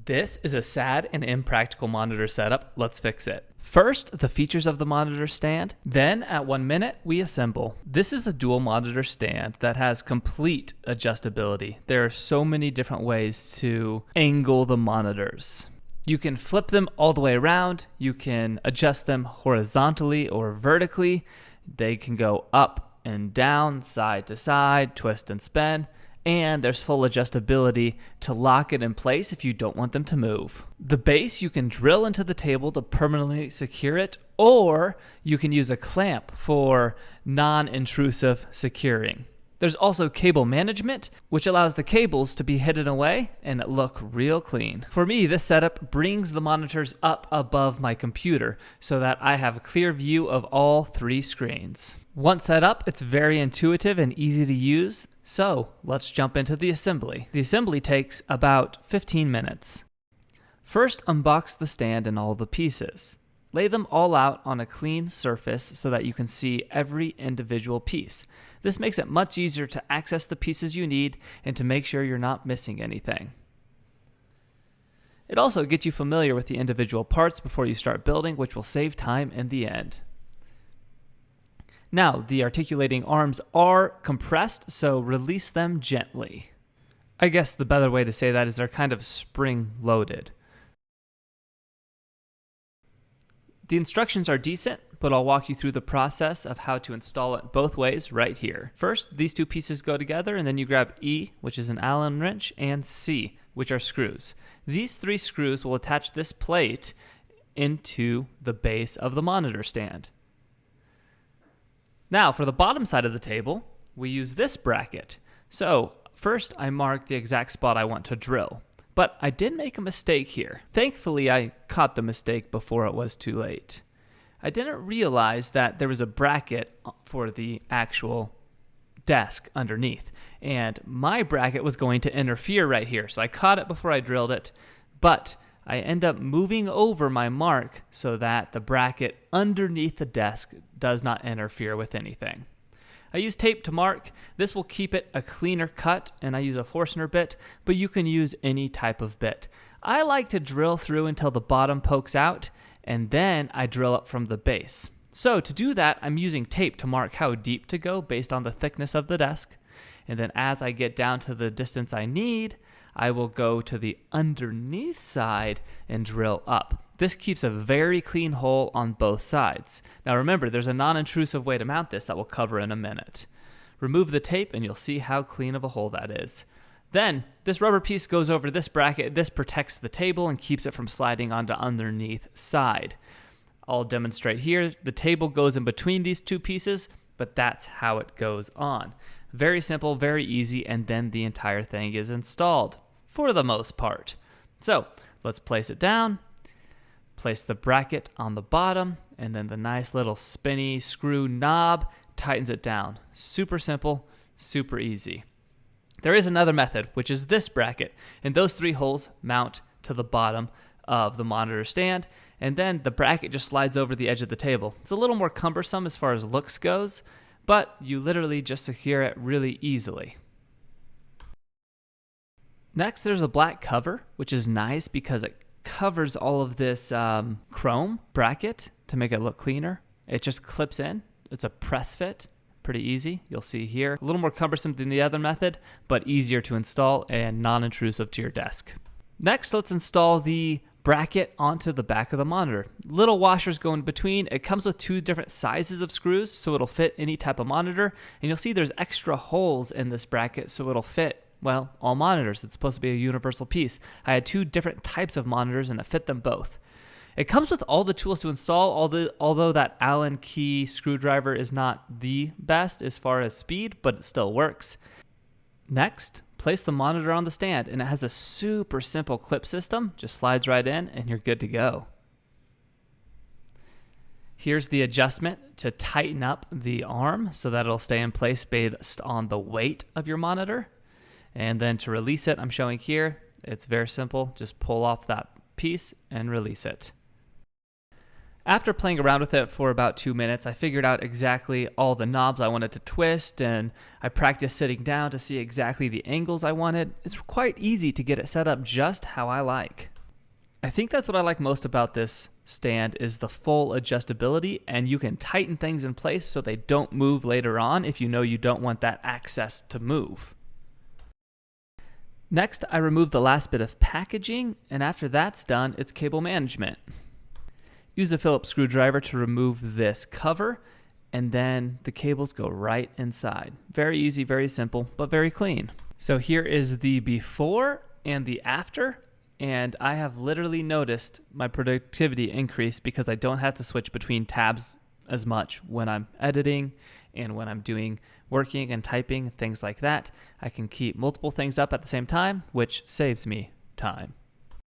This is a sad and impractical monitor setup. Let's fix it. First, the features of the monitor stand. Then, at 1 minute, we assemble. This is a dual monitor stand that has complete adjustability. There are so many different ways to angle the monitors. You can flip them all the way around. You can adjust them horizontally or vertically. They can go up and down, side to side, twist and spin. And there's full adjustability to lock it in place if you don't want them to move. The base you can drill into the table to permanently secure it, or you can use a clamp for non-intrusive securing. There's also cable management, which allows the cables to be hidden away and look real clean. For me, this setup brings the monitors up above my computer so that I have a clear view of all 3 screens. Once set up, it's very intuitive and easy to use. So let's jump into the assembly. The assembly takes about 15 minutes. First, unbox the stand and all the pieces. Lay them all out on a clean surface so that you can see every individual piece. This makes it much easier to access the pieces you need and to make sure you're not missing anything. It also gets you familiar with the individual parts before you start building, which will save time in the end. Now, the articulating arms are compressed, so release them gently. I guess the better way to say that is they're kind of spring-loaded. The instructions are decent, but I'll walk you through the process of how to install it both ways right here. First, these 2 pieces go together, and then you grab E, which is an Allen wrench, and C, which are screws. These 3 screws will attach this plate into the base of the monitor stand. Now, for the bottom side of the table, we use this bracket. So, first I mark the exact spot I want to drill. But I did make a mistake here. Thankfully, I caught the mistake before it was too late. I didn't realize that there was a bracket for the actual desk underneath. And my bracket was going to interfere right here. So I caught it before I drilled it. But I end up moving over my mark so that the bracket underneath the desk does not interfere with anything. I use tape to mark. This will keep it a cleaner cut, and I use a Forstner bit, but you can use any type of bit. I like to drill through until the bottom pokes out, and then I drill up from the base. So to do that, I'm using tape to mark how deep to go based on the thickness of the desk. And then as I get down to the distance I need, I will go to the underneath side and drill up. This keeps a very clean hole on both sides. Now remember, there's a non-intrusive way to mount this that we'll cover in a minute. Remove the tape and you'll see how clean of a hole that is. Then, this rubber piece goes over this bracket. This protects the table and keeps it from sliding onto underneath side. I'll demonstrate here. The table goes in between these 2 pieces, but that's how it goes on. Very simple, very easy, and then the entire thing is installed for the most part. So let's place it down, place the bracket on the bottom, and then the nice little spinny screw knob tightens it down. Super simple, super easy. There is another method, which is this bracket, and those 3 holes mount to the bottom of the monitor stand, and then the bracket just slides over the edge of the table. It's a little more cumbersome as far as looks goes, but you literally just secure it really easily. Next, there's a black cover, which is nice because it covers all of this chrome bracket to make it look cleaner. It just clips in. It's a press fit. Pretty easy. You'll see here. A little more cumbersome than the other method, but easier to install and non-intrusive to your desk. Next, let's install the bracket onto the back of the monitor. Little washers go in between. It comes with 2 different sizes of screws, so it'll fit any type of monitor. And you'll see there's extra holes in this bracket, so it'll fit, well, all monitors. It's supposed to be a universal piece. I had 2 different types of monitors, and it fit them both. It comes with all the tools to install, although that Allen key screwdriver is not the best as far as speed, but it still works. Next, place the monitor on the stand, and it has a super simple clip system. Just slides right in, and you're good to go. Here's the adjustment to tighten up the arm so that it'll stay in place based on the weight of your monitor. And then to release it, I'm showing here, it's very simple. Just pull off that piece and release it. After playing around with it for about 2 minutes, I figured out exactly all the knobs I wanted to twist, and I practiced sitting down to see exactly the angles I wanted. It's quite easy to get it set up just how I like. I think that's what I like most about this stand is the full adjustability, and you can tighten things in place so they don't move later on if you know you don't want that access to move. Next, I remove the last bit of packaging, and after that's done, it's cable management. Use a Phillips screwdriver to remove this cover, and then the cables go right inside. Very easy, very simple, but very clean. So here is the before and the after. And I have literally noticed my productivity increase because I don't have to switch between tabs as much when I'm editing and when I'm doing working and typing, things like that. I can keep multiple things up at the same time, which saves me time.